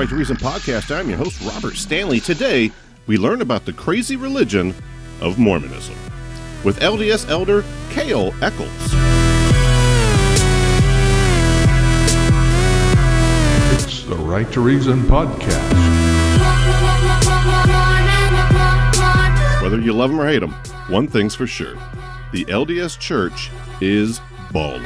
Right to Reason podcast. I'm your host, Robert Stanley. Today, we learn about the crazy religion of Mormonism with LDS elder Cale Eccles. It's the Right to Reason podcast. Whether you love them or hate them, one thing's for sure. The LDS Church is balling.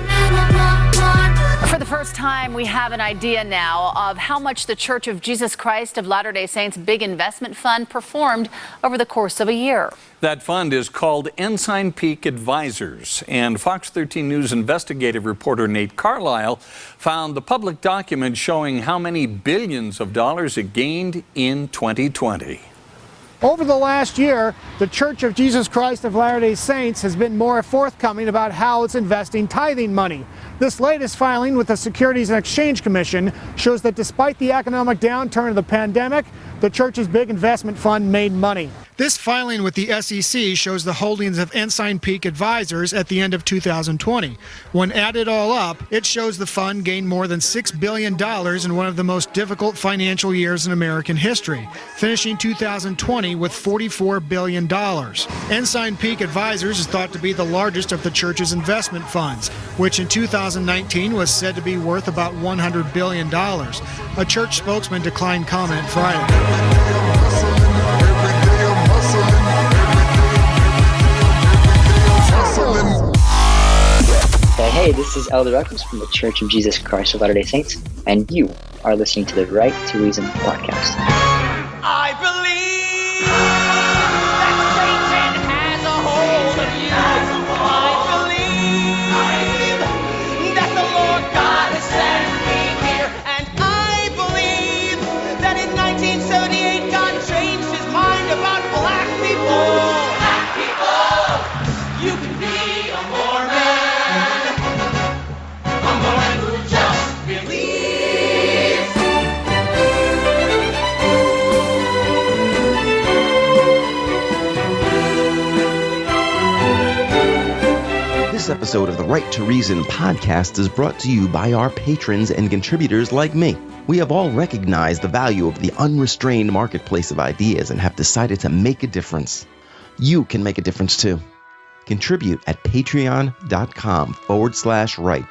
For the first time, we have an idea now of how much the Church of Jesus Christ of Latter-day Saints Big Investment Fund performed over the course of a year. That fund is called Ensign Peak Advisors, and Fox 13 News investigative reporter Nate Carlisle found the public document showing how many billions of dollars it gained in 2020. Over the last year, the Church of Jesus Christ of Latter-day Saints has been more forthcoming about how it's investing tithing money. This latest filing with the Securities and Exchange Commission shows that despite the economic downturn of the pandemic, the Church's big investment fund made money. This filing with the SEC shows the holdings of Ensign Peak Advisors at the end of 2020. When added all up, it shows the fund gained more than $6 billion in one of the most difficult financial years in American history, finishing 2020 with $44 billion. Ensign Peak Advisors is thought to be the largest of the Church's investment funds, which in 2019 was said to be worth about $100 billion. A church spokesman declined comment Friday. Hey, this is Elder Eccles from the Church of Jesus Christ of Latter-day Saints, and you are listening to the Right to Reason podcast. I believe that Satan has a hold of you. I believe that the Lord God has sent me here, and I believe that in 1978 God changed his mind about black people. Black people, you can be a Mormon. This episode of the Right to Reason podcast is brought to you by our patrons and contributors like me. We have all recognized the value of the unrestrained marketplace of ideas and have decided to make a difference. You can make a difference too. Contribute at patreon.com/right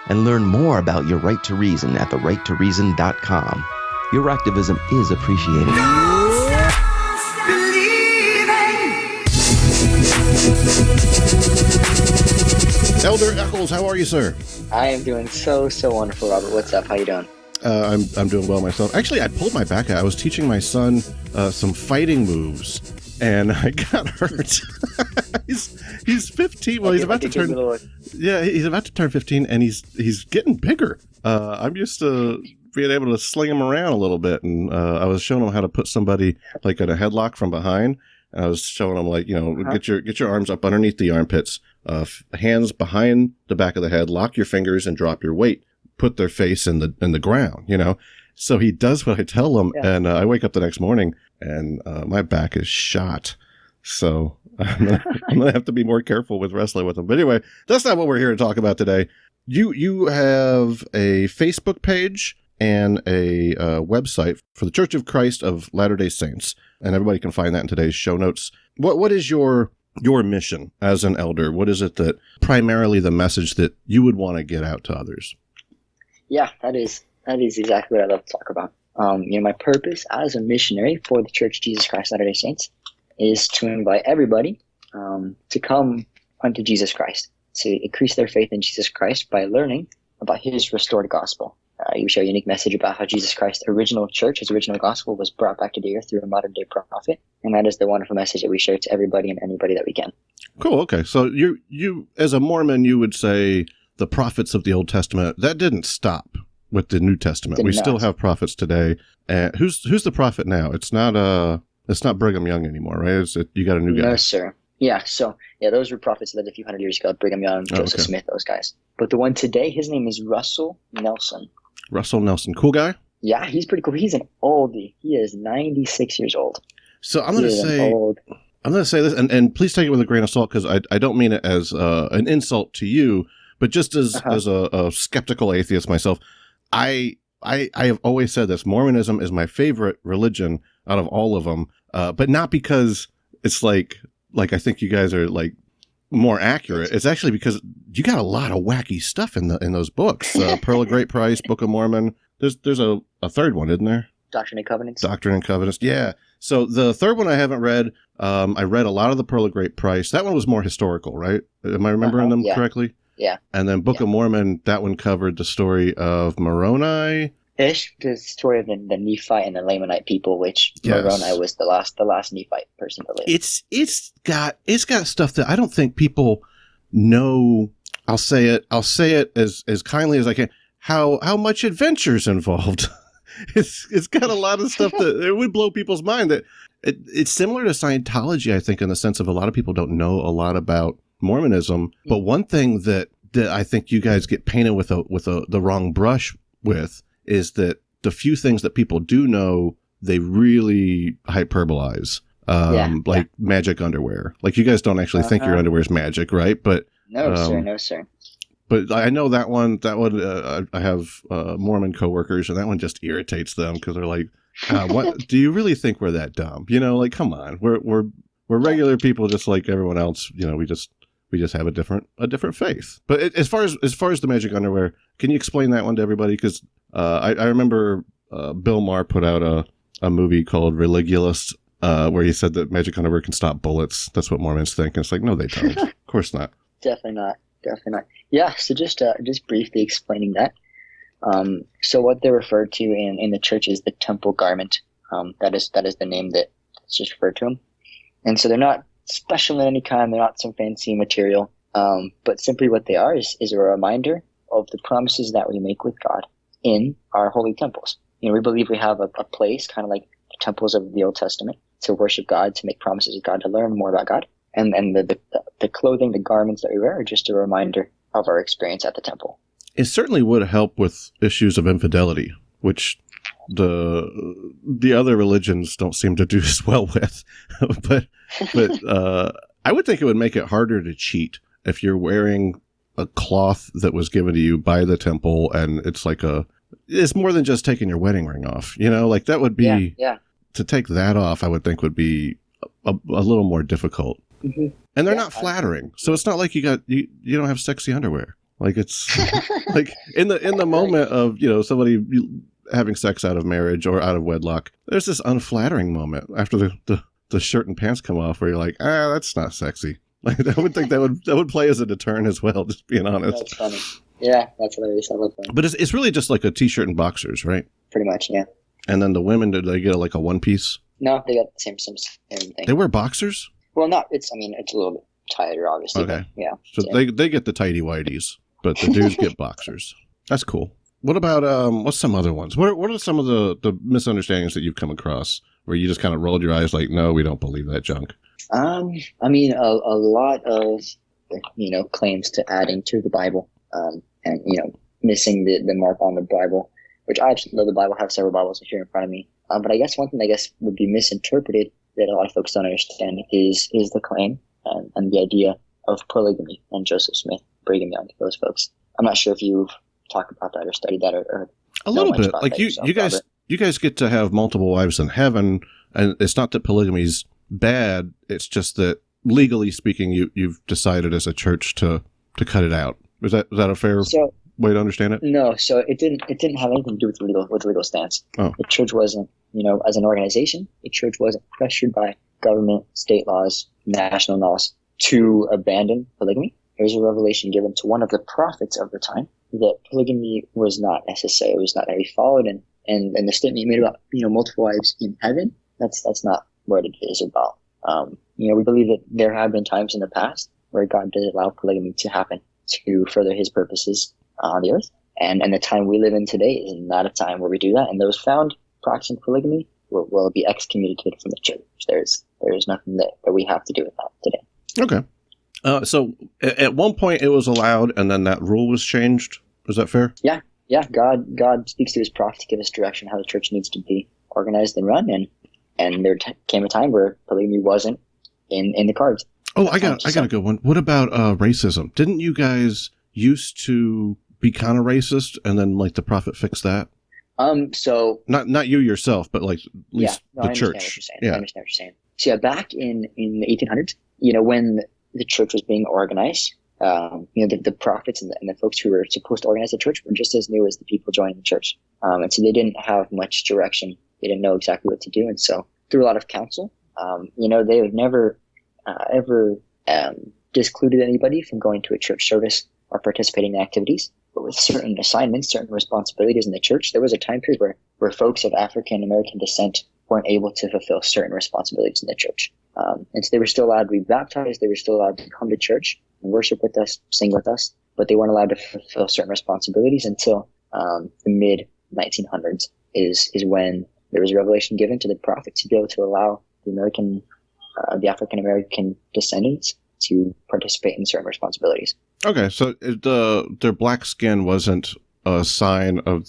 and learn more about your right to reason at therighttoreason.com. Your activism is appreciated. Elder Eccles, how are you, sir? I am doing so wonderful, Robert. What's up? How you doing? I'm doing well myself. Actually, I pulled my back out. I was teaching my son some fighting moves, and I got hurt. he's 15. Well, he's about to turn. Yeah, he's about to turn 15, and he's getting bigger. I'm used to being able to sling him around a little bit, and I was showing him how to put somebody like in a headlock from behind. And I was showing him get your arms up underneath the armpits, hands behind the back of the head, lock your fingers and drop your weight. Put their face in the ground, So he does what I tell him, and I wake up the next morning and my back is shot. So I'm gonna have to be more careful with wrestling with him. But anyway, that's not what we're here to talk about today. You have a Facebook page and a website for the Church of Christ of Latter-day Saints, and everybody can find that in today's show notes. What is your mission as an elder? What is it that primarily the message that you would want to get out to others? Yeah, that is exactly what I love to talk about. My purpose as a missionary for the Church of Jesus Christ of Latter-day Saints is to invite everybody to come unto Jesus Christ, to increase their faith in Jesus Christ by learning about his restored gospel. You share a unique message about how Jesus Christ's original church, his original gospel, was brought back to the earth through a modern-day prophet, and that is the wonderful message that we share to everybody and anybody that we can. Cool. Okay, so you as a Mormon, you would say the prophets of the Old Testament, that didn't stop with the New Testament. We still have prophets today. Who's the prophet now? It's not Brigham Young anymore, right? You got a new guy? No, sir. Yeah, those were prophets that lived a few hundred years ago. Brigham Young, Joseph Smith, those guys. But the one today, his name is Russell Nelson. Russell Nelson. Cool guy? Yeah, he's pretty cool. He's an oldie. He is 96 years old. So I'm going to say this, and please take it with a grain of salt, because I don't mean it as an insult to you, but just as a skeptical atheist myself, I I have always said this. Mormonism is my favorite religion out of all of them, but not because it's like I think you guys are like more accurate. It's actually because you got a lot of wacky stuff in those books. Pearl of Great Price, Book of Mormon. There's a third one, isn't there? Doctrine and Covenants. Doctrine and Covenants. Yeah. So the third one I haven't read. I read a lot of the Pearl of Great Price. That one was more historical, right? Am I remembering them correctly? Yeah. And then Book of Mormon, that one covered the story of Moroni. Ish, the story of the Nephite and the Lamanite people, which Moroni was the last Nephite person to live. It's got stuff that I don't think people know. I'll say it as kindly as I can. How much adventure's involved. It's got a lot of stuff that it would blow people's mind. That it's similar to Scientology, I think, in the sense of a lot of people don't know a lot about Mormonism. But one thing that I think you guys get painted with the wrong brush with is that the few things that people do know, they really hyperbolize. Like magic underwear. Like you guys don't actually think your underwear is magic, right? But no, sir. But I know that one. I have Mormon coworkers, and that one just irritates them because they're like, "What do you really think we're that dumb? You know, like come on, we're regular people just like everyone else. You know, we just have a different faith." But as far as the magic underwear, can you explain that one to everybody? Because I remember Bill Maher put out a movie called Religulous, where he said that magic underwear can stop bullets. That's what Mormons think. And it's like, no, they don't. Of course not. Definitely not. Yeah, so just briefly explaining that. So what they're referred to in the church is the temple garment. That is the name that's just referred to them. And so they're not special in any kind. They're not some fancy material. But simply what they are is a reminder of the promises that we make with God in our holy temples. You know, we believe we have a place, kind of like the temples of the Old Testament, to worship God, to make promises with God, to learn more about God. And the clothing, the garments that we wear are just a reminder of our experience at the temple. It certainly would help with issues of infidelity, which the other religions don't seem to do as well with. but I would think it would make it harder to cheat if you're wearing a cloth that was given to you by the temple, and it's more than just taking your wedding ring off. You know, like that would be to take that off. I would think would be a little more difficult. Mm-hmm. And they're not flattering, so it's not like you don't have sexy underwear. Like it's like in the moment of somebody having sex out of marriage or out of wedlock, there's this unflattering moment after the shirt and pants come off where you're like, that's not sexy. Like I would think that would play as a deterrent as well. Just being honest. That's funny. Yeah, that's hilarious. I love that. But it's really just like a t-shirt and boxers, right? Pretty much, yeah. And then the women, did they get like a one piece? No, they got the same thing. They wear boxers? Well, it's a little bit tighter, obviously. Okay. But, yeah. So they get the tighty whities, but the dudes get boxers. That's cool. What about what's some other ones? What are some of the misunderstandings that you've come across where you just kind of rolled your eyes like, no, we don't believe that junk? A lot of claims to adding to the Bible, and missing the mark on the Bible, which I actually know the Bible. I have several Bibles here in front of me. But I guess one thing would be misinterpreted that a lot of folks don't understand is the claim and the idea of polygamy and Joseph Smith, Brigham Young, those folks. I'm not sure if you've talked about that or studied that or a little bit. Like you guys get to have multiple wives in heaven, and it's not that polygamy's bad. It's just that legally speaking, you've decided as a church to cut it out. Is that a fair way to understand it? No, so it didn't have anything to do with the legal stance. Oh. The church wasn't, as an organization, the church wasn't pressured by government, state laws, national laws to abandon polygamy. There was a revelation given to one of the prophets of the time that polygamy was not necessary. It was not to be followed, and the statement you made about multiple wives in heaven, that's not what it is about. We believe that there have been times in the past where God did allow polygamy to happen to further his purposes on the earth. And the time we live in today is not a time where we do that. And those found practicing polygamy will be excommunicated from the church. There's nothing that we have to do with that today. Okay. So at one point it was allowed, and then that rule was changed. Is that fair? Yeah. God speaks to his prophet to give us direction how the church needs to be organized and run. And there came a time where polygamy wasn't in the cards. Oh, I got a good one. What about racism? Didn't you guys used to be kind of racist, and then like the prophet fixed that? So Not you yourself, but like at least no, the I church. understand what you're saying. I understand what you're saying. So yeah, back in the 1800s, when the church was being organized, the prophets and the folks who were supposed to organize the church were just as new as the people joining the church. And so they didn't have much direction. They didn't know exactly what to do. And so through a lot of counsel, they would never ever discluded anybody from going to a church service or participating in activities. But with certain assignments, certain responsibilities in the church, there was a time period where folks of African American descent weren't able to fulfill certain responsibilities in the church. And so they were still allowed to be baptized. They were still allowed to come to church and worship with us, sing with us, but they weren't allowed to fulfill certain responsibilities until the mid 1900s is when there was a revelation given to the prophet to be able to allow the African American descendants to participate in certain responsibilities. Okay, so their black skin wasn't a sign of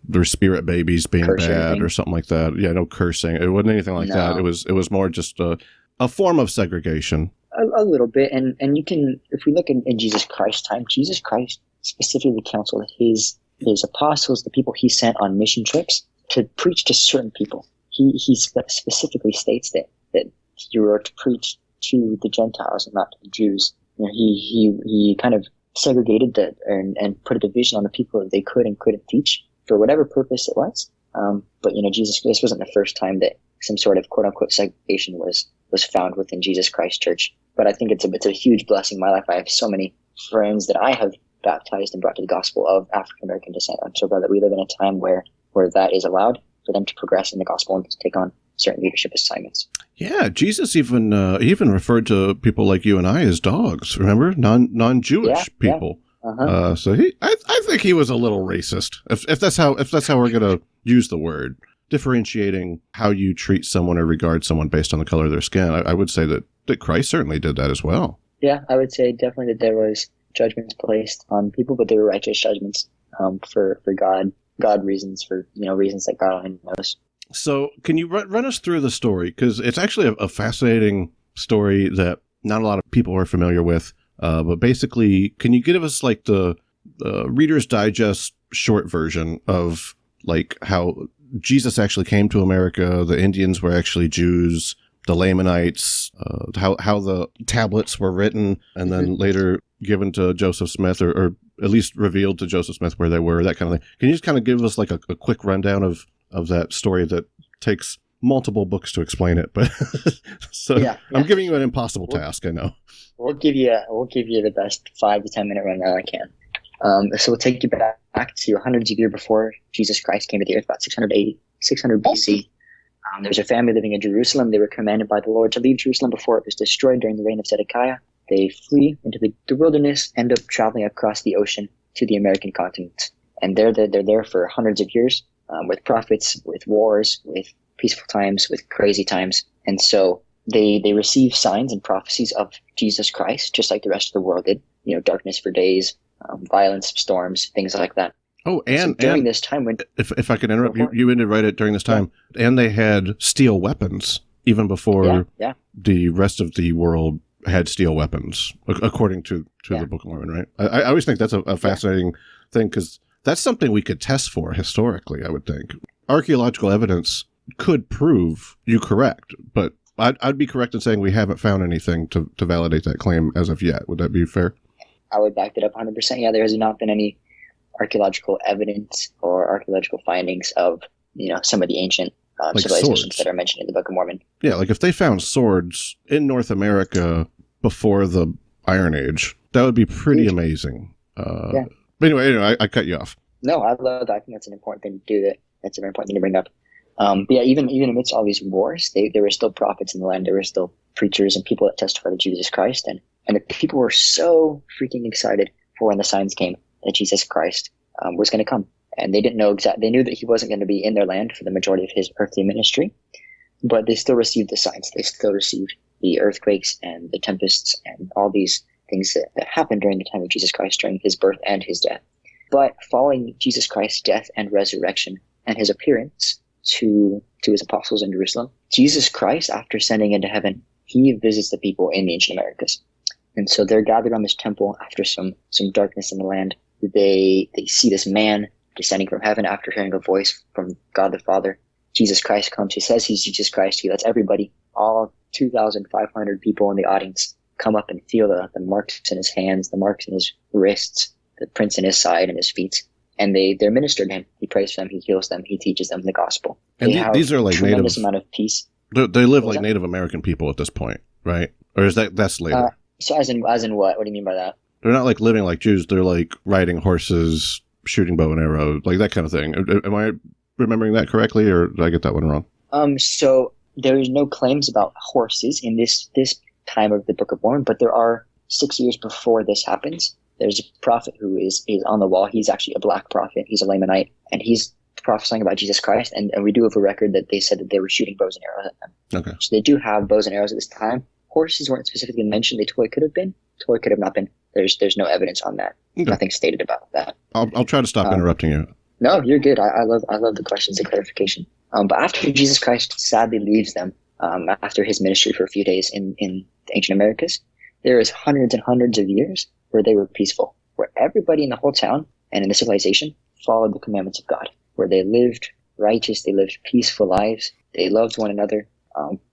their spirit babies being Cursing bad or something like that. Yeah, no cursing. It wasn't anything like that. It was more just a form of segregation. A little bit, and you can, if we look in Jesus Christ's time, Jesus Christ specifically counseled his apostles, the people he sent on mission trips, to preach to certain people. He specifically states that you were to preach to the Gentiles and not to the Jews. He kind of segregated that and put a division on the people that they could and couldn't teach for whatever purpose it was. But this wasn't the first time that some sort of quote unquote segregation was found within Jesus Christ Church. But I think it's a huge blessing in my life. I have so many friends that I have baptized and brought to the gospel of African American descent. I'm so glad that we live in a time where that is allowed for them to progress in the gospel and to take on certain leadership assignments. Yeah, Jesus even referred to people like you and I as dogs. Remember, non-Jewish people. Yeah. Uh-huh. So I think he was a little racist. If that's how we're gonna use the word, differentiating how you treat someone or regard someone based on the color of their skin. I would say that Christ certainly did that as well. Yeah, I would say definitely that there was judgments placed on people, but they were righteous judgments for God reasons, for reasons that God only knows. So can you run us through the story? Because it's actually a fascinating story that not a lot of people are familiar with. But basically, can you give us like the Reader's Digest short version of like how Jesus actually came to America, the Indians were actually Jews, the Lamanites, how the tablets were written and then later given to Joseph Smith or at least revealed to Joseph Smith where they were, that kind of thing. Can you just kind of give us like a quick rundown of that story that takes multiple books to explain it? But I'm giving you an impossible task, I know. We'll give you the best 5 to 10 minute rundown I can. So we'll take you back to hundreds of years before Jesus Christ came to the earth, about 600 BC. There's a family living in Jerusalem. They were commanded by the Lord to leave Jerusalem before it was destroyed during the reign of Zedekiah. They flee into the wilderness, end up traveling across the ocean to the American continent. And they're there for hundreds of years, with prophets, with wars, with peaceful times, with crazy times. And so they receive signs and prophecies of Jesus Christ, just like the rest of the world did. Darkness for days, violence, storms, things like that. Oh, and during this time, when if I could interrupt, you ended right at during this time, and they had steel weapons even before the rest of the world had steel weapons, according to the Book of Mormon, right? I always think that's a fascinating thing because that's something we could test for historically. I would think archaeological evidence could prove you correct, but I'd be correct in saying we haven't found anything to validate that claim as of yet. Would that be fair? I would back that up 100%. Yeah, there has not been any archaeological evidence or archaeological findings of some of the ancient civilizations swords that are mentioned in the Book of Mormon. Yeah, like if they found swords in North America before the Iron Age, that would be pretty amazing. But anyway, I cut you off. No, I love that. I think that's an important thing to do. That's a very important thing to bring up. But yeah, even amidst all these wars, there were still prophets in the land. There were still preachers and people that testified to Jesus Christ, and the people were so freaking excited for when the signs came that Jesus Christ was going to come. And they didn't know they knew that he wasn't going to be in their land for the majority of his earthly ministry, but they still received the signs. They still received the earthquakes and the tempests and all these things that happened during the time of Jesus Christ, during his birth and his death. But following Jesus Christ's death and resurrection and his appearance to his apostles in Jerusalem, Jesus Christ, after ascending into heaven, he visits the people in the ancient Americas. And so they're gathered on this temple after some darkness in the land. They see this man descending from heaven after hearing a voice from God the Father. Jesus Christ comes. He says he's Jesus Christ. He lets everybody, all 2,500 people in the audience, come up and feel the marks in his hands, the marks in his wrists, the prints in his side and his feet. And they're ministered to him. He prays for them. He heals them. He teaches them the gospel. And these are like tremendous amount of peace. They live like Native American people at this point, right? Or is that's later? So as in what? What do you mean by that? They're not like living like Jews. They're like riding horses, shooting bow and arrow, like that kind of thing. Am I remembering that correctly, or did I get that one wrong? So there is no claims about horses in this time of the Book of Mormon, but there are 6 years before this happens. There's a prophet who is on the wall. He's actually a black prophet. He's a Lamanite, and he's prophesying about Jesus Christ. And we do have a record that they said that they were shooting bows and arrows at them. Okay. So they do have bows and arrows at this time. Horses weren't specifically mentioned. They totally could have been. Totally could have not been. There's no evidence on that. Okay. Nothing stated about that. I'll try to stop interrupting you. No, you're good. I love the questions and clarification. But after Jesus Christ sadly leaves them, after his ministry for a few days in the ancient Americas, there is hundreds and hundreds of years where they were peaceful, where everybody in the whole town and in the civilization followed the commandments of God, where they lived righteous, they lived peaceful lives, they loved one another.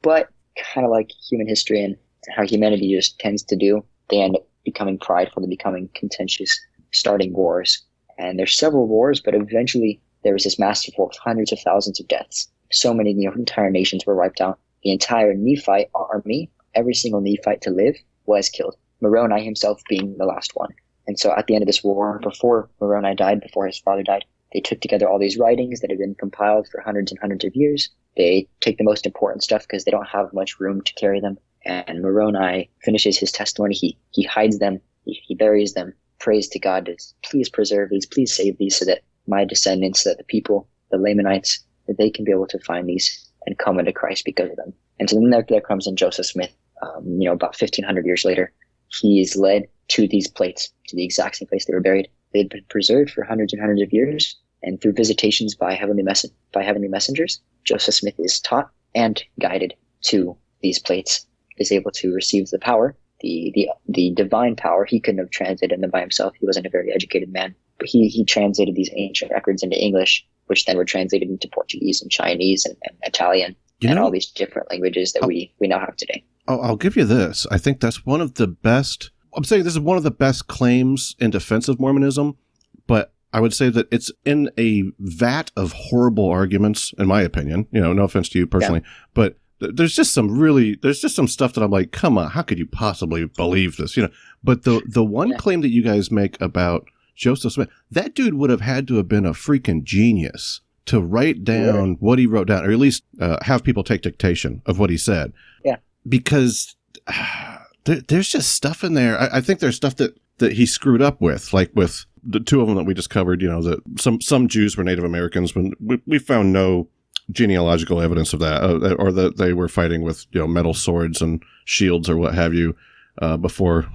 But kind of like human history and how humanity just tends to do, they end up becoming prideful, they becoming contentious, starting wars. And there's several wars, but eventually there was this massive war with hundreds of thousands of deaths. So many, entire nations were wiped out. The entire Nephite army, every single Nephite to live, was killed. Moroni himself being the last one. And so at the end of this war, before Moroni died, before his father died, they took together all these writings that had been compiled for hundreds and hundreds of years. They take the most important stuff because they don't have much room to carry them. And Moroni finishes his testimony. He hides them. He buries them. Prays to God to please preserve these, please save these so that my descendants, that the people, the Lamanites, that they can be able to find these and come into Christ because of them. And so then there comes in Joseph Smith, about 1,500 years later. He is led to these plates, to the exact same place they were buried. They'd been preserved for hundreds and hundreds of years, and through visitations by heavenly messengers, Joseph Smith is taught and guided to these plates, is able to receive the power, the divine power. He couldn't have translated them by himself. He wasn't a very educated man, but he translated these ancient records into English, which then were translated into Portuguese and Chinese and Italian and all these different languages that we now have today. I'll give you this. I think that's one of the best. I'm saying this is one of the best claims in defense of Mormonism, but I would say that it's in a vat of horrible arguments, in my opinion. No offense to you personally, but there's just some stuff that I'm like, come on, how could you possibly believe this? But the one claim that you guys make about Joseph Smith, that dude would have had to have been a freaking genius to write down what he wrote down, or at least have people take dictation of what he said. Yeah. Because there's just stuff in there. I think there's stuff that he screwed up with, like with the two of them that we just covered, that some Jews were Native Americans, when we found no genealogical evidence of that, or that they were fighting with, metal swords and shields or what have you, before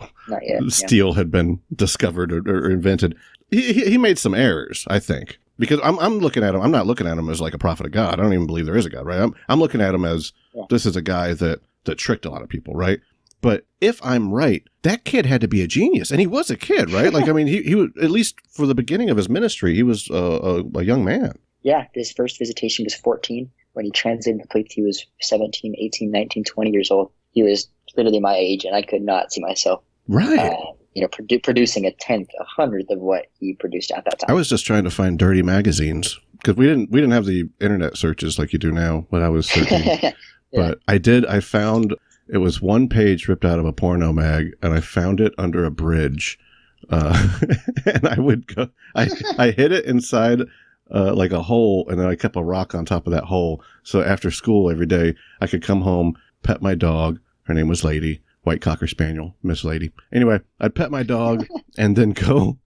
steel had been discovered or invented. He made some errors, I think, because I'm looking at him. I'm not looking at him as like a prophet of God. I don't even believe there is a God, right? I'm looking at him as this is a guy that tricked a lot of people, right? But if I'm right, that kid had to be a genius, and he was a kid, right? Like, I mean, he was, at least for the beginning of his ministry, he was a young man. Yeah, his first visitation was 14. When he translated the plates, he was 17, 18, 19, 20 years old. He was literally my age, and I could not see myself producing a tenth, a hundredth of what he produced at that time. I was just trying to find dirty magazines, because we didn't have the internet searches like you do now when I was 13. But I found, it was one page ripped out of a porno mag, and I found it under a bridge. And I would go, I hid it inside like a hole, and then I kept a rock on top of that hole. So after school every day, I could come home, pet my dog. Her name was Lady, white Cocker Spaniel, Miss Lady. Anyway, I'd pet my dog and then go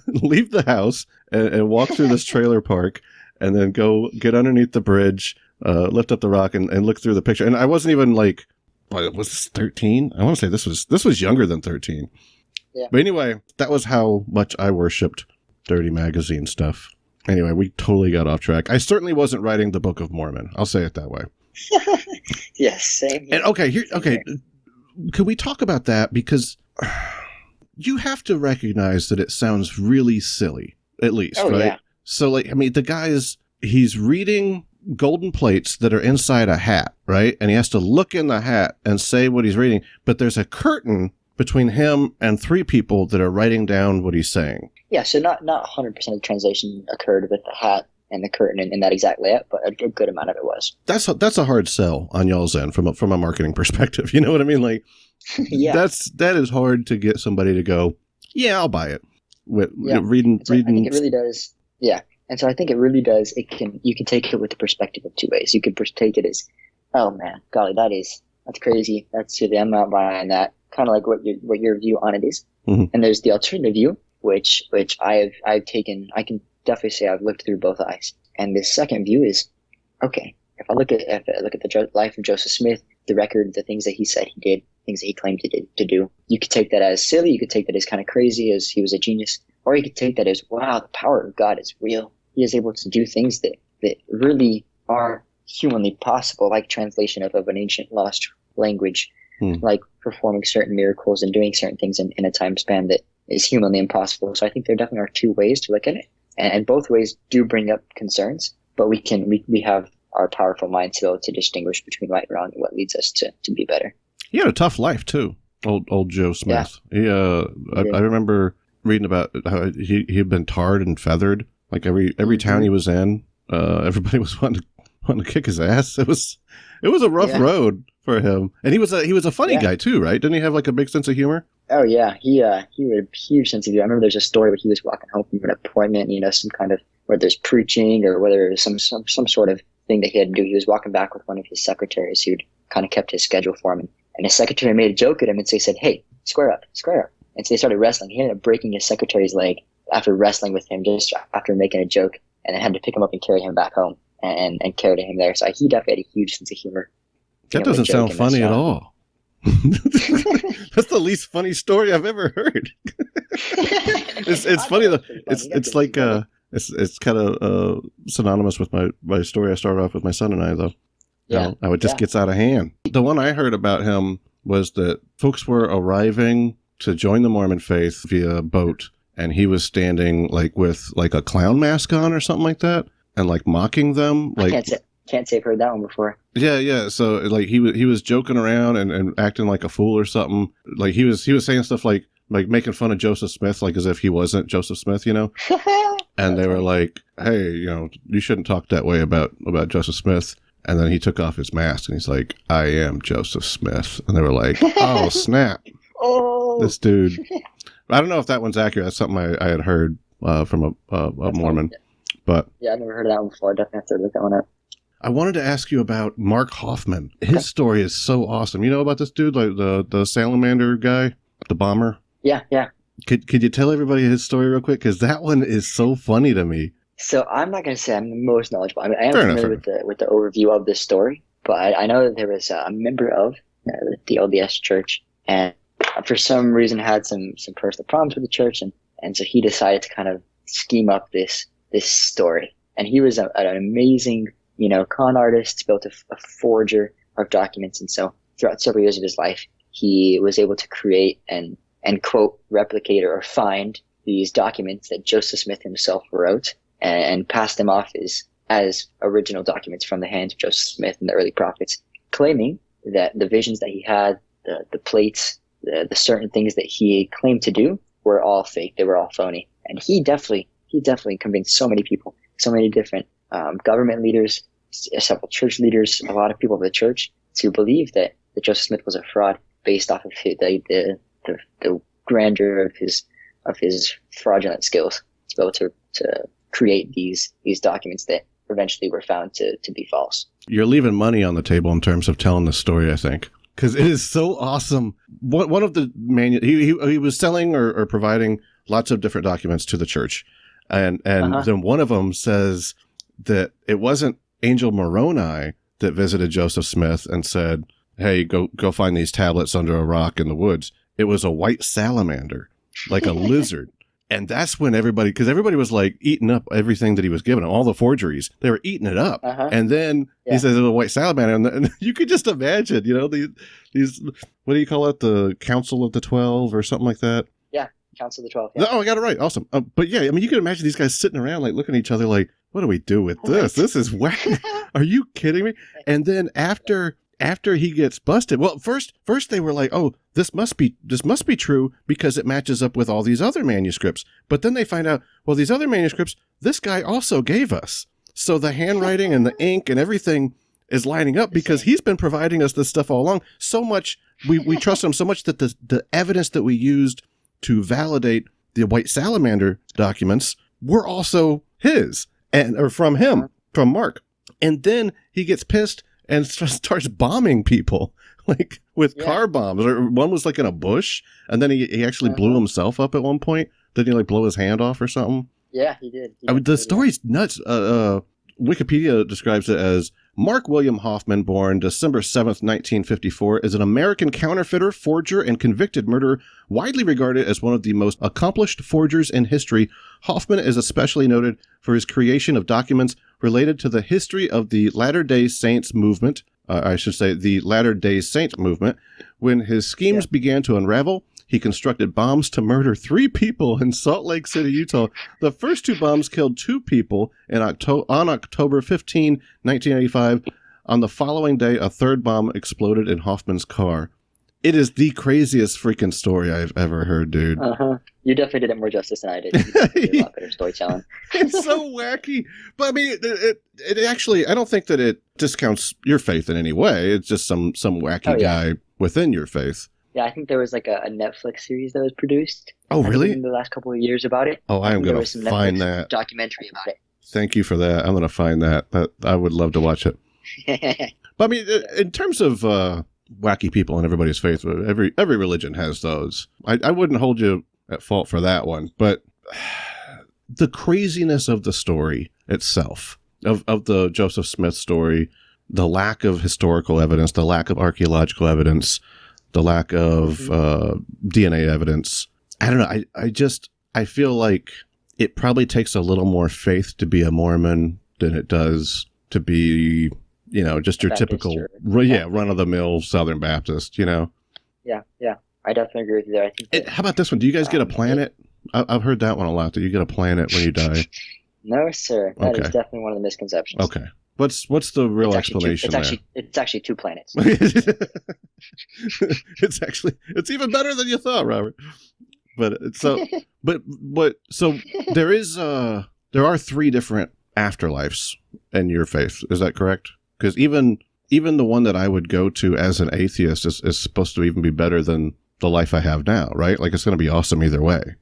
leave the house and walk through this trailer park, and then go get underneath the bridge, lift up the rock and look through the picture. And I wasn't even like, was this 13? I want to say this was younger than 13. Yeah. But anyway, that was how much I worshipped dirty magazine stuff. Anyway, we totally got off track. I certainly wasn't writing the Book of Mormon. I'll say it that way. Yes, same here. And could we talk about that? Because you have to recognize that it sounds really silly, at least, right? So, like, I mean, he's reading golden plates that are inside a hat, right? And he has to look in the hat and say what he's reading, but there's a curtain between him and 3 people that are writing down what he's saying. Yeah, so not 100% of the translation occurred with the hat and the curtain in that exact layout, but a good amount of it was. That's a hard sell on y'all's end from a marketing perspective. You know what I mean? Like, yeah, that is hard to get somebody to go, yeah, I'll buy it. Reading. I think it really does. Yeah, and so I think it really does. You can take it with the perspective of 2 ways. You could take it as, oh man, golly, that's crazy. That's silly. I'm not buying that. Kind of like what your view on it is. Mm-hmm. And there's the alternative view, which I've taken. I can definitely say I've looked through both eyes. And this second view is, okay, if I look at the life of Joseph Smith, the record, the things that he said he did, things that he claimed to do, you could take that as silly, you could take that as kind of crazy, as he was a genius, or you could take that as, wow, the power of God is real. He is able to do things that really are humanly possible, like translation of an ancient lost language, like performing certain miracles and doing certain things in a time span that is humanly impossible. So I think there definitely are 2 ways to look at it. And both ways do bring up concerns, but we have our powerful mind to distinguish between right and wrong and what leads us to be better. He had a tough life too, old Joe Smith. Yeah. I remember reading about how he had been tarred and feathered. Like every town he was in, everybody was wanting to kick his ass. It was a rough road for him, and he was a funny guy too, right? Didn't he have like a big sense of humor? Oh yeah, he had a huge sense of humor. I remember there's a story where he was walking home from an appointment, some kind of, whether there's preaching or whether it was some sort of thing that he had to do. He was walking back with one of his secretaries who'd kind of kept his schedule for him, and his secretary made a joke at him, and so he said, "Hey, square up." And so they started wrestling. He ended up breaking his secretary's leg after wrestling with him, just after making a joke, and then had to pick him up and carry him back home and carry him there. So he definitely had a huge sense of humor. That doesn't sound funny at all. That's the least funny story I've ever heard. It's funny though. It's like it's kind of synonymous with my story I started off with my son and I though. Yeah, how it just gets out of hand. The one I heard about him was that folks were arriving to join the Mormon faith via boat, and he was standing like with like a clown mask on or something like that, and like mocking them. Like, I can't say I've heard that one before. Yeah. So like he was joking around and acting like a fool or something. Like he was saying stuff like making fun of Joseph Smith, like as if he wasn't Joseph Smith, And they were like, "Hey, you shouldn't talk that way about Joseph Smith." And then he took off his mask and he's like, "I am Joseph Smith." And they were like, "Oh snap!" Oh, This dude. I don't know if that one's accurate. That's something I had heard from a Mormon. But yeah, I've never heard of that one before. I definitely have to look that one up. I wanted to ask you about Mark Hoffman. His story is so awesome. You know about this dude, like the salamander guy, the bomber? Yeah. Could you tell everybody his story real quick? Because that one is so funny to me. So I'm not going to say I'm the most knowledgeable. I mean, I am familiar with the overview of this story, but I know that there was a member of the LDS church, and for some reason had some personal problems with the church, and so he decided to kind of scheme up this story. And he was an amazing, con artist, built a forger of documents, and so throughout several years of his life, he was able to create and quote, replicate or find these documents that Joseph Smith himself wrote and passed them off as original documents from the hands of Joseph Smith and the early prophets, claiming that the visions that he had, the plates, the certain things that he claimed to do were all fake. They were all phony. And he definitely convinced so many people, so many different government leaders, several church leaders, a lot of people of the church to believe that Joseph Smith was a fraud based off of the grandeur of his fraudulent skills to be able to create these documents that eventually were found to be false. You're leaving money on the table in terms of telling the story, I think, because it is so awesome. One of the he was selling or providing lots of different documents to the church, and then one of them says that it wasn't Angel Moroni that visited Joseph Smith and said, "Hey, go find these tablets under a rock in the woods." It was a white salamander, like a lizard. And that's when everybody was like eating up everything that he was giving them, all the forgeries. They were eating it up. And then he says it was a white salamander. And you could just imagine, these, what do you call it? The Council of the 12 or something like that? Council of the 12. Yeah. Oh, I got it right. Awesome. But yeah, I mean, you can imagine these guys sitting around, like, looking at each other like, what do we do with this? This is wacky. Are you kidding me? And then after he gets busted, well, first they were like, oh, this must be true because it matches up with all these other manuscripts. But then they find out, well, these other manuscripts, this guy also gave us. So the handwriting and the ink and everything is lining up because he's been providing us this stuff all along. So much, we trust him so much that the evidence that we used to validate the White Salamander documents were also his or from him, from Mark. And then he gets pissed and starts bombing people, like with car bombs. Or one was like in a bush, and then he actually blew himself up at one point. Didn't he like blow his hand off or something? Yeah, he did. I mean, the story's nuts. Wikipedia describes it as Mark William Hoffman, born December 7th, 1954, is an American counterfeiter, forger, and convicted murderer, widely regarded as one of the most accomplished forgers in history. Hoffman is especially noted for his creation of documents related to the history of the Latter-day Saints movement, the Latter-day Saint movement. When his schemes began to unravel, he constructed bombs to murder 3 people in Salt Lake City, Utah. The first 2 bombs killed 2 people on October 15, 1985. On the following day, a 3rd bomb exploded in Hoffman's car. It is the craziest freaking story I've ever heard, dude. You definitely did it more justice than I did. You did a lot better storytelling. It's so wacky. But I mean, it actually, I don't think that it discounts your faith in any way. It's just some wacky guy within your faith. Yeah, I think there was like a Netflix series that was produced. Oh, really? In the last couple of years about it. Oh, I am going to find that documentary about it. Thank you for that. I'm going to find that. I would love to watch it. But I mean, in terms of wacky people in everybody's faith, every religion has those. I wouldn't hold you at fault for that one, but the craziness of the story itself, of the Joseph Smith story, the lack of historical evidence, the lack of archaeological evidence, the lack of DNA evidence. I don't know. I feel like it probably takes a little more faith to be a Mormon than it does to be, just your typical, run-of-the-mill Southern Baptist, Yeah. I definitely agree with you there. I think. How about this one? Do you guys get a planet? I've heard that one a lot. Do you get a planet when you die? No, sir. That is definitely one of the misconceptions. Okay. What's the real explanation there? It's actually 2 planets. It's even better than you thought, Robert. But so there are 3 different afterlives in your faith. Is that correct? Because even the one that I would go to as an atheist is supposed to even be better than the life I have now, right? Like, it's going to be awesome either way.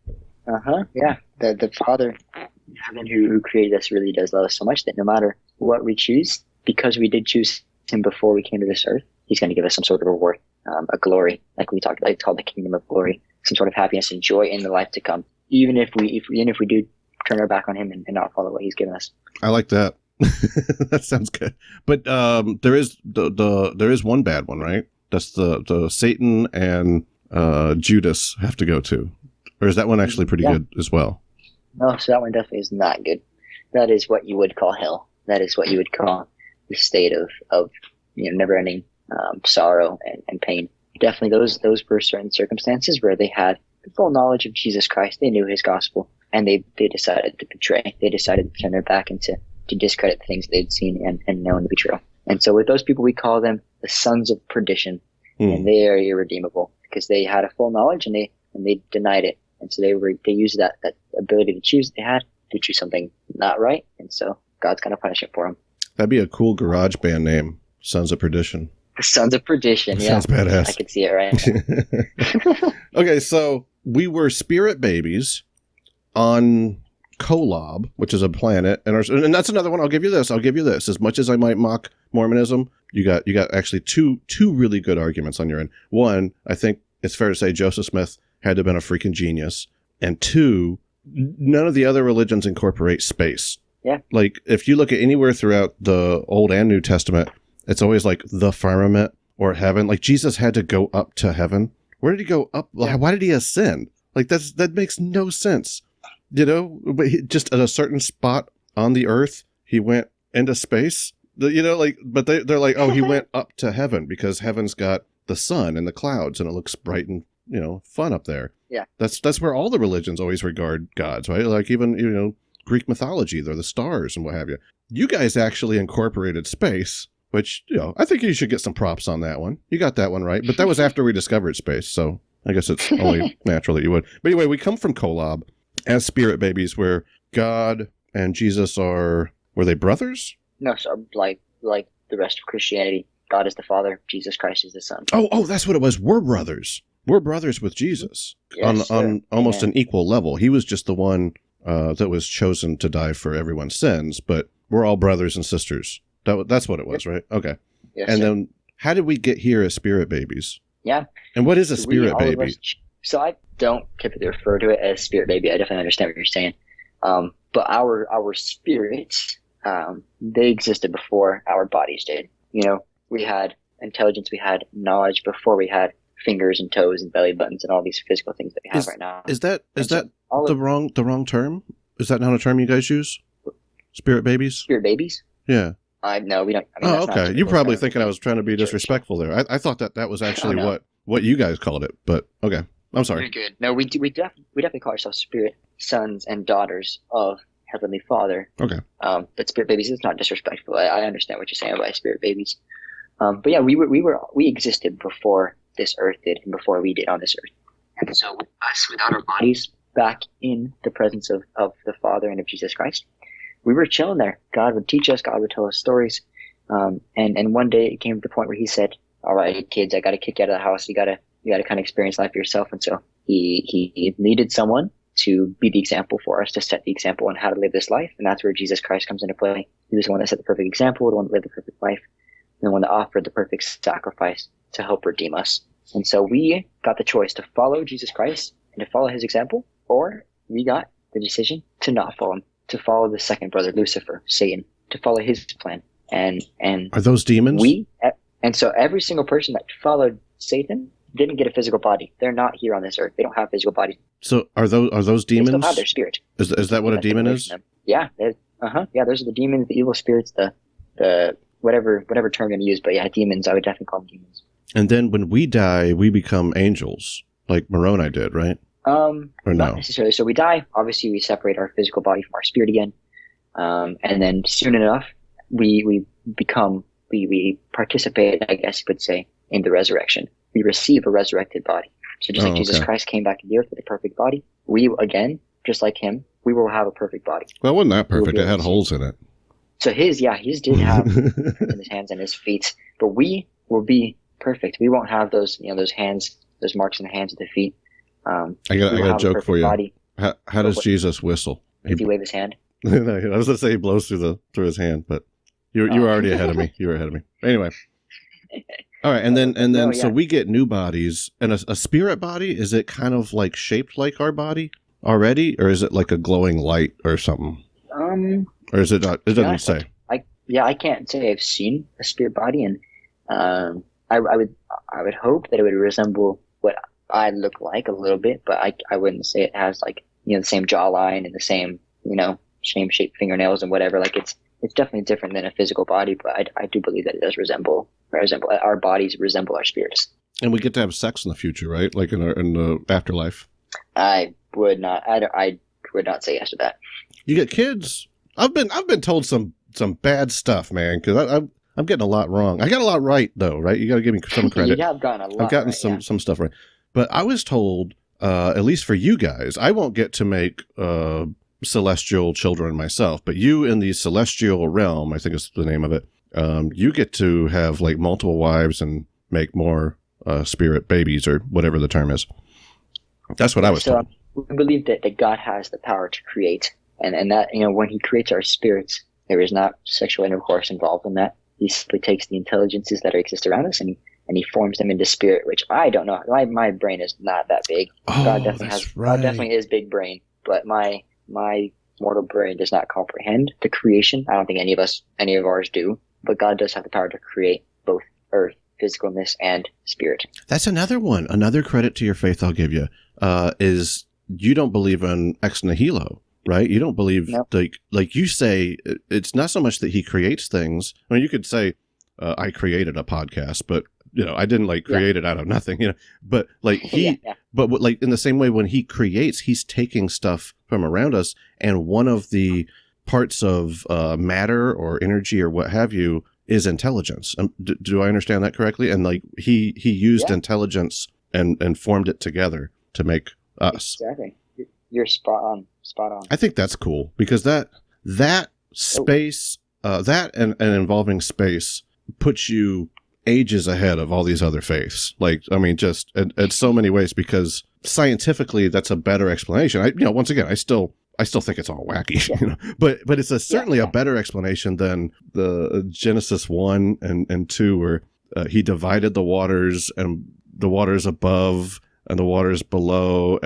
Yeah. The Father in heaven who created us really does love us so much that no matter what we choose, because we did choose him before we came to this earth, he's going to give us some sort of reward, a glory, like we talked about. It's called the kingdom of glory, some sort of happiness and joy in the life to come, even if we do turn our back on him and not follow what he's given us. I like that. That sounds good. But there is one bad one, right? That's the Satan and Judas have to go to. Or is that one actually pretty good as well? No, so that one definitely is not good. That is what you would call hell. That is what you would call the state of never-ending sorrow and pain. Definitely those were certain circumstances where they had full knowledge of Jesus Christ. They knew his gospel, and they decided to betray. They decided to turn their back and to discredit the things they'd seen and known to be true. And so with those people, we call them the sons of perdition, and they are irredeemable because they had a full knowledge and they denied it. And so they used that ability to choose they had to choose something not right. And so God's going to punish it for them. That'd be a cool garage band name, Sons of Perdition. Sons of Perdition, yeah. Sounds badass. I could see it right. Okay, so we were spirit babies on Kolob, which is a planet, and that's another one. I'll give you this. As much as I might mock Mormonism, you got actually two really good arguments on your end. One, I think it's fair to say Joseph Smith had to have been a freaking genius, and 2, none of the other religions incorporate space. Yeah. Like, if you look at anywhere throughout the Old and New Testament, it's always like the firmament or heaven. Like, Jesus had to go up to heaven. Where did he go up? Yeah. Why did he ascend? Like, that makes no sense. But just at a certain spot on the earth, he went into space. But they're like, oh, he went up to heaven because heaven's got the sun and the clouds and it looks bright and, fun up there. Yeah. That's where all the religions always regard gods, right? Like even, Greek mythology, they're the stars and what have you. You guys actually incorporated space, which, I think you should get some props on that one. You got that one right. But that was after we discovered space, so I guess it's only natural that you would. But anyway, we come from Kolob as spirit babies, where God and Jesus were they brothers? No, so like the rest of Christianity, God is the Father, Jesus Christ is the Son. Oh, that's what it was. We're brothers. We're brothers with Jesus on almost an equal level. He was just the one that was chosen to die for everyone's sins, but we're all brothers and sisters. That's what it was, right? Okay. Yes, and sir. then how did we get here as spirit babies? Yeah. And what is a spirit baby? So I don't typically refer to it as spirit baby. I definitely understand what you're saying. But our spirits, they existed before our bodies did. We had intelligence, we had knowledge before we had fingers and toes and belly buttons and all these physical things that we have right now. Is that the wrong term? Is that not a term you guys use? Spirit babies? Spirit babies? Yeah. No, we don't. That's not okay. You're probably thinking I was trying to be disrespectful there. I thought that was actually what you guys called it, but okay. I'm sorry. You're good. No, we definitely call ourselves spirit sons and daughters of Heavenly Father. Okay. But spirit babies is not disrespectful. I understand what you're saying about spirit babies. But yeah, we existed before this earth did and before we did on this earth. And so us without our bodies back in the presence of the Father and of Jesus Christ, we were chilling there. God would teach us. God would tell us stories. And one day it came to the point where he said, all right, kids, I got to kick you out of the house. You got to kind of experience life for yourself. And so he needed someone to be the example for us, to set the example on how to live this life. And that's where Jesus Christ comes into play. He was the one that set the perfect example, the one that lived the perfect life, and the one that offered the perfect sacrifice to help redeem us. And so we got the choice to follow Jesus Christ and to follow his example, or we got the decision to not follow him, to follow the second brother, Lucifer, Satan, to follow his plan. And are those demons? And so every single person that followed Satan didn't get a physical body. They're not here on this earth. They don't have physical bodies. So are those demons? They still have their spirit. Is that what a demon is? Yeah. Yeah, those are the demons, the evil spirits, the whatever term you're going to use. But yeah, demons, I would definitely call them demons. And then when we die, we become angels, like Moroni did, right? Or no? Not necessarily. So we die. Obviously, we separate our physical body from our spirit again. And then soon enough, we participate, I guess you could say, in the resurrection. We receive a resurrected body. So just like Jesus Christ came back to the earth with a perfect body, we, again, just like him, we will have a perfect body. Well, it wasn't that perfect. It had holes in it. So his did have in his hands and his feet. But we will be perfect. We won't have those hands, those marks in the hands and the feet. I got a joke for you. Body. How does Jesus whistle? Does he wave his hand? No, I was going to say he blows through his hand, but you were already ahead of me. You were ahead of me. Anyway. All right, and then so we get new bodies, and a spirit body, is it kind of like shaped like our body already, or is it like a glowing light or something? Or is it not? It doesn't say. I can't say I've seen a spirit body, and I would hope that it would resemble what I look like a little bit, but I wouldn't say it has like the same jawline and the same same shaped fingernails and whatever. Like it's definitely different than a physical body, but I do believe that it does resemble our bodies resemble our spirits. And we get to have sex in the future, right? Like in the afterlife. I would not say yes to that. You get kids. I've been told some bad stuff, man, because I'm getting a lot wrong. I got a lot right though, right? You got to give me some credit. You have gotten a lot. I've gotten right, some stuff right, but I was told, at least for you guys, I won't get to make celestial children myself, but you in the celestial realm, I think is the name of it. You get to have like multiple wives and make more spirit babies or whatever the term is. That's what I was told. We believe that God has the power to create, and that when He creates our spirits, there is not sexual intercourse involved in that. He simply takes the intelligences that exist around us and he forms them into spirit, which I don't know. My brain is not that big. Oh, God definitely is big brain, but my mortal brain does not comprehend the creation. I don't think any of ours do, but God does have the power to create both earth, physicalness, and spirit. That's another one. Another credit to your faith I'll give you is you don't believe in ex nihilo, right? You don't believe, like you say, it's not so much that he creates things. I mean, you could say, I created a podcast, but I didn't like create it out of nothing, but like but like in the same way, when he creates, he's taking stuff from around us. And one of the parts of matter or energy or what have you is intelligence. Do I understand that correctly? And like he used intelligence and formed it together to make us. Exactly. You're spot on. I think that's cool because that space, that and involving space puts you ages ahead of all these other faiths. Like, I mean, just in so many ways, because scientifically that's a better explanation. Once again, I still think it's all wacky, but it's certainly a better explanation than the Genesis 1 and 2, where he divided the waters, and the waters above and the waters below,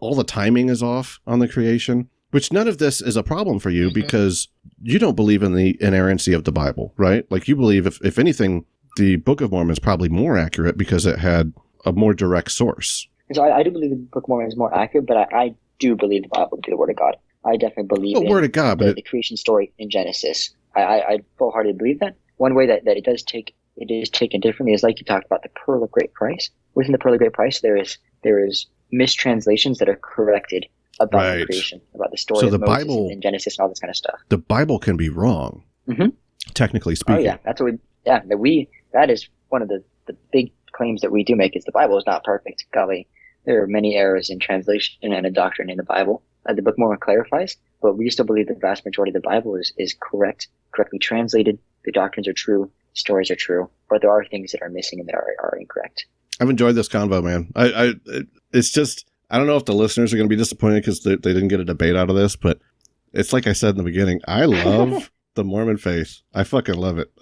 all the timing is off on the creation, which none of this is a problem for you because you don't believe in the inerrancy of the Bible, right? Like you believe, if anything, the Book of Mormon is probably more accurate because it had a more direct source. So I do believe the Book of Mormon is more accurate, but I do believe the Bible to be the Word of God. I definitely believe in Word of God, the creation story in Genesis. I full-heartedly believe that. One way that it is taken differently is, like you talked about, the pearl of great price. Within the pearl of great price, there is mistranslations that are corrected about the creation, about the story of Moses Bible, and Genesis and all this kind of stuff. The Bible can be wrong, technically speaking. Oh yeah, that is one of the big claims that we do make, is the Bible is not perfect. Golly, there are many errors in translation and in doctrine in the Bible. The Book of Mormon clarifies, but we still believe the vast majority of the Bible is correctly translated. The doctrines are true, stories are true, but there are things that are missing and that are incorrect. I've enjoyed this convo, man. It's just, I don't know if the listeners are going to be disappointed because they didn't get a debate out of this, but it's like I said in the beginning, I love the Mormon faith. I fucking love it.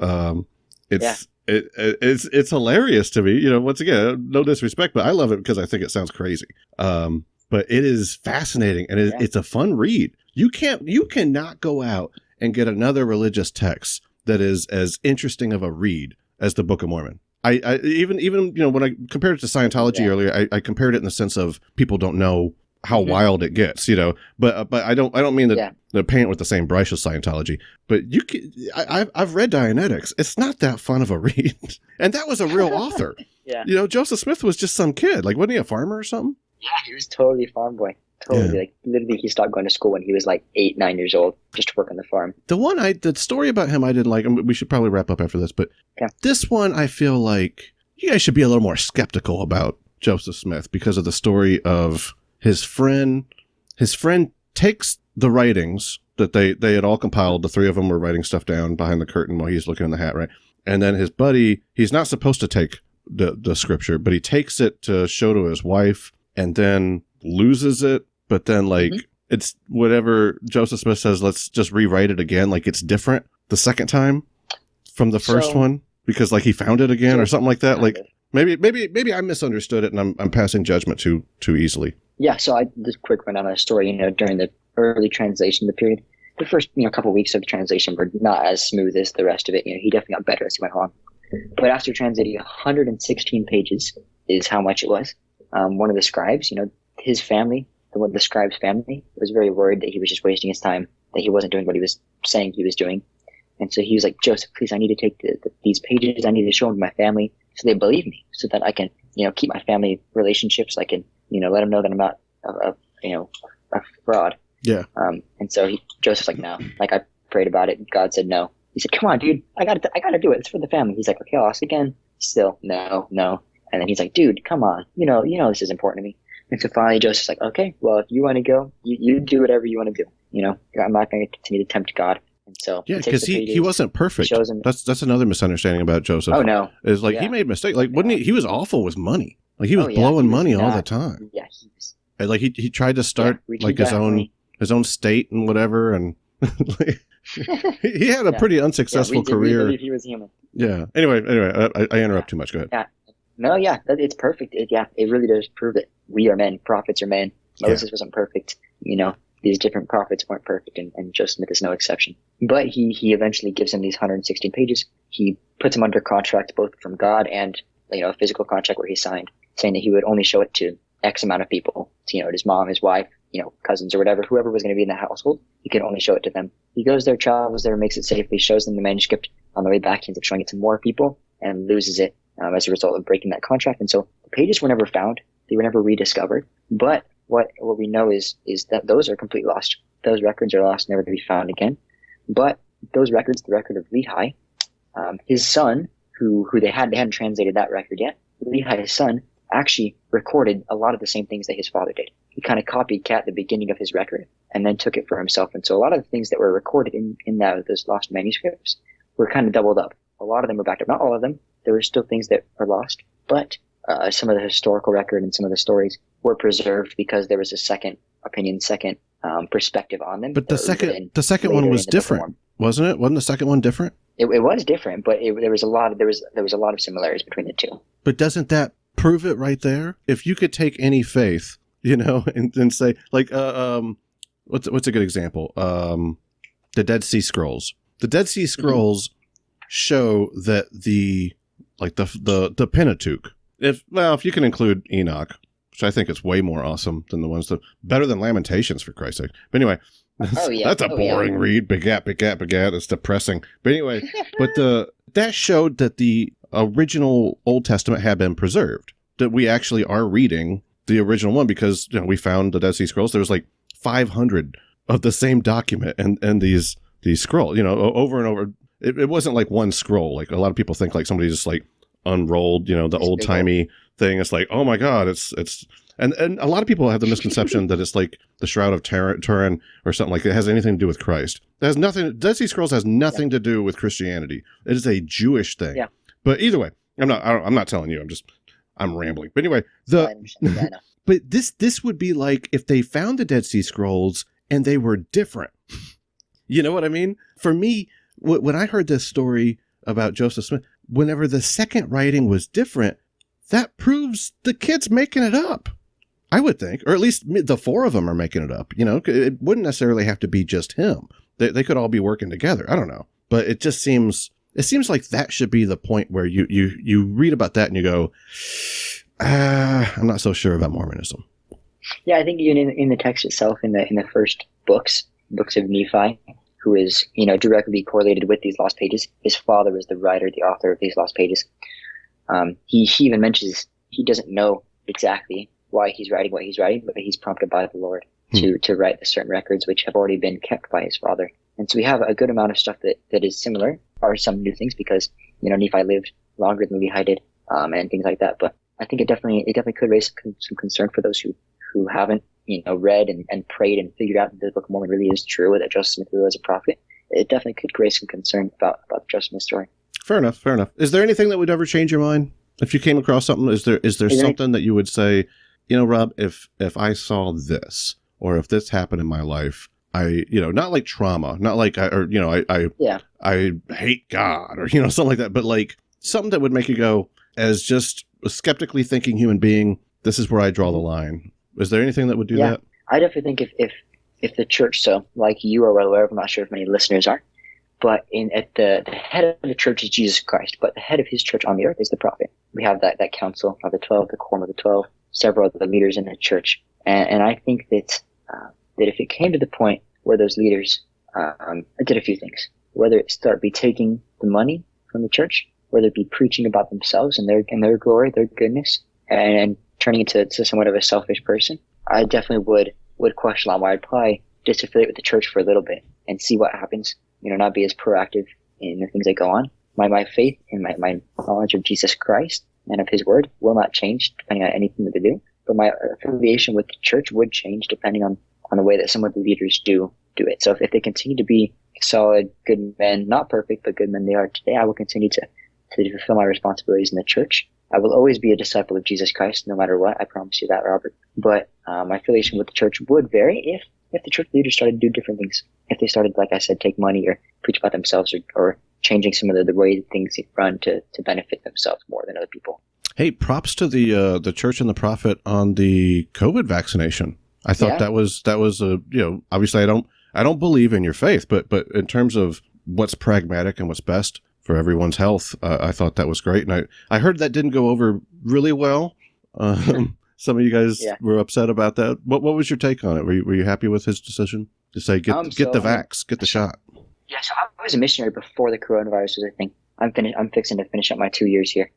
It's hilarious to me. Once again, no disrespect, but I love it because I think it sounds crazy. But it is fascinating, and it's a fun read. You cannot go out and get another religious text that is as interesting of a read as the Book of Mormon. I even when I compared it to Scientology earlier, I compared it in the sense of people don't know how wild it gets, but I don't mean that to paint with the same brush as Scientology, but I've read Dianetics. It's not that fun of a read. And that was a real author. Joseph Smith was just some kid. Like, wasn't he a farmer or something? Yeah, he was totally a farm boy. Totally. Like, literally, he stopped going to school when he was like 8-9 years old just to work on the farm. The story about him I didn't like. We should probably wrap up after this, but this one I feel like you guys should be a little more skeptical about Joseph Smith because of the story of his friend. His friend takes the writings that they had all compiled. The three of them were writing stuff down behind the curtain while he's looking in the hat, right? And then his buddy, he's not supposed to take the scripture, but he takes it to show to his wife and then loses it. But then it's whatever Joseph Smith says, let's just rewrite it again. Like it's different the second time from the first one because like he found it again or something like that. Like maybe I misunderstood it and I'm passing judgment too easily. Yeah. So just quick run on a story, during the early translation, the period, the first, couple of weeks of the translation were not as smooth as the rest of it. He definitely got better as he went along. But after translating 116 pages is how much it was. One of the scribes, his family, the scribe's family, was very worried that he was just wasting his time, that he wasn't doing what he was saying he was doing. And so he was like, Joseph, please, I need to take these pages. I need to show them to my family so they believe me, so that I can, keep my family relationships. I can, let them know that I'm not a fraud. Yeah. And so Joseph's like, no. Like, I prayed about it. God said no. He said, come on, dude. I gotta do it. It's for the family. He's like, okay, I'll ask again. Still, no. And then he's like, dude, come on. You know this is important to me. And so finally Joseph's like, okay, well, if you want to go, you do whatever you want to do. I'm not going to continue to tempt God. And so because he wasn't perfect. That's another misunderstanding about Joseph. Oh no, is like he made mistakes. Like wouldn't he? He was awful with money. Like he was blowing money all the time. Yeah, he was. And like he tried to start like his own state and whatever, and he had a pretty unsuccessful career. We he was human. Yeah. Anyway, I interrupt too much. Go ahead. Yeah. No, yeah, it's perfect. It really does prove that we are men. Prophets are men. Moses wasn't perfect. These different prophets weren't perfect, and Joseph Smith is no exception. But he eventually gives him these 116 pages. He puts him under contract, both from God and a physical contract where he signed, saying that he would only show it to X amount of people. To, his mom, his wife, cousins or whatever, whoever was going to be in the household. He could only show it to them. He goes there, travels there, makes it safely, shows them the manuscript. On the way back, he ends up showing it to more people and loses it as a result of breaking that contract. And so the pages were never found. They were never rediscovered. But what we know is that those are completely lost. Those records are lost, never to be found again. But those records, the record of Lehi, his son, who they hadn't translated that record yet, Lehi, his son, actually recorded a lot of the same things that his father did. He kind of copycat the beginning of his record and then took it for himself. And so a lot of the things that were recorded in those lost manuscripts were kind of doubled up. A lot of them were backed up. Not all of them. There were still things that are lost, but some of the historical record and some of the stories were preserved because there was a second opinion, second perspective on them. But the second one was different, wasn't it? Wasn't the second one different? It was different, but there was a lot of similarities between the two. But doesn't that prove it right there? If you could take any faith, and say, like, what's a good example? The Dead Sea Scrolls. The Dead Sea Scrolls show that the Pentateuch, if you can include Enoch, which I think is way more awesome than the ones better than Lamentations, for Christ's sake. But anyway, that's a boring read. Begat. It's depressing. But anyway, that showed that the original Old Testament had been preserved. That we actually are reading the original one because we found the Dead Sea Scrolls. There was like 500 of the same document and these scrolls, over and over. It wasn't like one scroll. Like a lot of people think like somebody just like unrolled, the old timey thing. It's like, oh my God, it's and a lot of people have the misconception that it's like the Shroud of Turin or something like that. It has anything to do with Christ. It has nothing. Dead Sea Scrolls has nothing to do with Christianity. It is a Jewish thing. Yeah. But either way, I'm not telling you. I'm rambling. But anyway, but this would be like if they found the Dead Sea Scrolls and they were different. You know what I mean? For me, when I heard this story about Joseph Smith, whenever the second writing was different, that proves the kid's making it up. I would think, or at least the four of them are making it up. It wouldn't necessarily have to be just him. They could all be working together. I don't know, but it just seems like that should be the point where you read about that and you go, I'm not so sure about Mormonism. Yeah, I think in the text itself, in the first books of Nephi, who is directly correlated with these lost pages, his father was the writer, the author of these lost pages. He even mentions he doesn't know exactly why he's writing what he's writing, but he's prompted by the Lord to write the certain records which have already been kept by his father. And so we have a good amount of stuff that is similar, or some new things, because Nephi lived longer than Lehi did, and things like that. But I think it definitely could raise some concern for those who haven't read and prayed and figured out that the Book of Mormon really is true, that Joseph Smith really was a prophet. It definitely could raise some concern about the Joseph Smith story. Fair enough. Is there anything that would ever change your mind if you came across something? Is there something that you would say, Rob, if I saw this, or if this happened in my life, I not like trauma, not like I hate God or something like that, but like something that would make you go, as just a skeptically thinking human being, this is where I draw the line. Is there anything that would do that? I definitely think if the church, so like you are well aware of, I'm not sure if many listeners are, but at the head of the church is Jesus Christ, but the head of his church on the earth is the prophet. We have that council of the 12, the quorum of the 12, several of the leaders in the church. And I think that if it came to the point where those leaders did a few things, whether it be taking the money from the church, whether it be preaching about themselves and their glory, their goodness, and turning into somewhat of a selfish person, I definitely would question why I'd probably disaffiliate with the church for a little bit and see what happens. Not be as proactive in the things that go on. My faith and my knowledge of Jesus Christ and of his word will not change depending on anything that they do. But my affiliation with the church would change depending on the way that some of the leaders do it. So if they continue to be solid, good men, not perfect, but good men they are today, I will continue to fulfill my responsibilities in the church. I will always be a disciple of Jesus Christ no matter what. I promise you that, Robert. But my affiliation with the church would vary if the church leaders started to do different things. If they started, like I said, take money or preach about themselves or changing some of the way things run to benefit themselves more than other people. Hey, props to the church and the prophet on the COVID vaccination. I thought that was obviously I don't believe in your faith, but in terms of what's pragmatic and what's best for everyone's health, I thought that was great. And I heard that didn't go over really well. Some of you guys were upset about that. What was your take on it? Were you happy with his decision to say get the vax, get the shot? Yeah, so I was a missionary before the coronavirus was a thing. I'm fixing to finish up my 2 years here.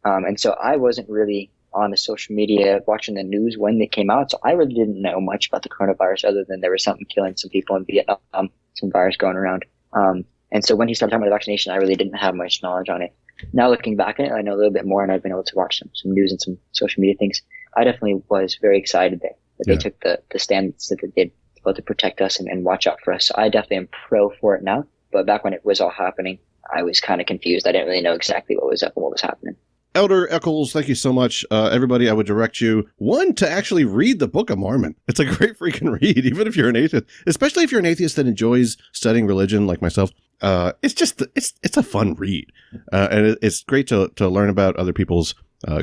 And so I wasn't really on the social media watching the news when they came out. So I really didn't know much about the coronavirus other than there was something killing some people in Vietnam, some virus going around. And so when he started talking about vaccination, I really didn't have much knowledge on it. Now looking back at it, I know a little bit more, and I've been able to watch some news and some social media things. I definitely was very excited that they took the stance that they did both to protect us and watch out for us. So I definitely am pro for it now. But back when it was all happening, I was kind of confused. I didn't really know exactly what was up and what was happening. Elder Eccles, thank you so much. Everybody, I would direct you, one, to actually read the Book of Mormon. It's a great freaking read, even if you're an atheist, especially if you're an atheist that enjoys studying religion like myself. It's a fun read. And it's great to learn about other people's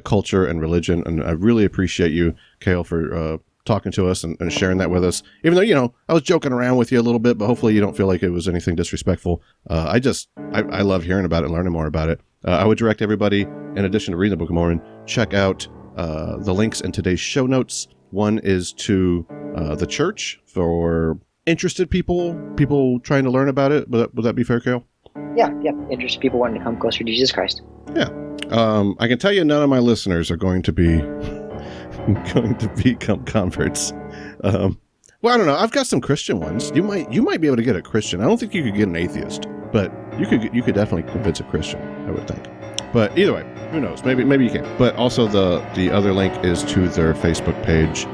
culture and religion. And I really appreciate you, Cale, for talking to us and sharing that with us. Even though, I was joking around with you a little bit, but hopefully you don't feel like it was anything disrespectful. I love hearing about it and learning more about it. I would direct everybody, in addition to reading the Book of Mormon, check out the links in today's show notes. One is to the church for interested people trying to learn about it. Would that be fair, Cale? Yeah. Interested people wanting to come closer to Jesus Christ. Yeah. I can tell you none of my listeners are going to become converts. Well, I don't know. I've got some Christian ones. You might be able to get a Christian. I don't think you could get an atheist, but you could definitely convince a Christian, I would think. But either way, who knows? Maybe you can. But also the other link is to their Facebook page.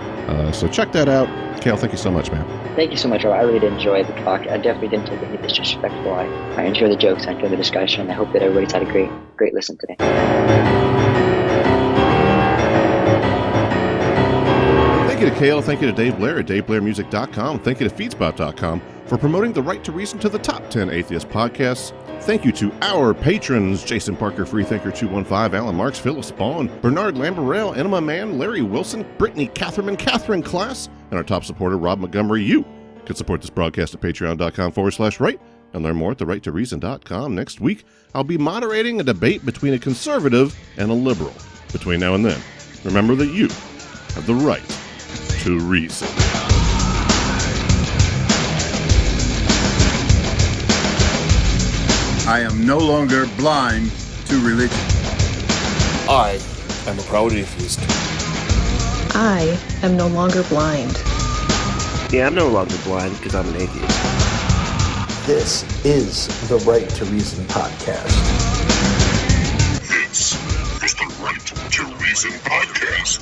So check that out. Cale, thank you so much, man. Thank you so much, Rob. I really did enjoy the talk. I definitely didn't take any disrespectful. I enjoy the jokes. I enjoy the discussion. I hope that everybody's had a great listen today. Thank you to Cale. Thank you to Dave Blair at DaveBlairMusic.com. Thank you to Feedspot.com for promoting the Right to Reason to the top 10 atheist podcasts. Thank you to our patrons, Jason Parker, Freethinker215, Alan Marks, Phyllis Spawn, Bernard Lamberell, Enema Man, Larry Wilson, Brittany Catherman, Catherine Class, and our top supporter, Rob Montgomery. You can support this broadcast at patreon.com/right and learn more at therightoreason.com. Next week, I'll be moderating a debate between a conservative and a liberal. Between now and then, remember that you have the right to reason. I am no longer blind to religion. I am a proud atheist. I am no longer blind. Yeah, I'm no longer blind because I'm an atheist. This is the Right to Reason podcast. This is the Right to Reason podcast.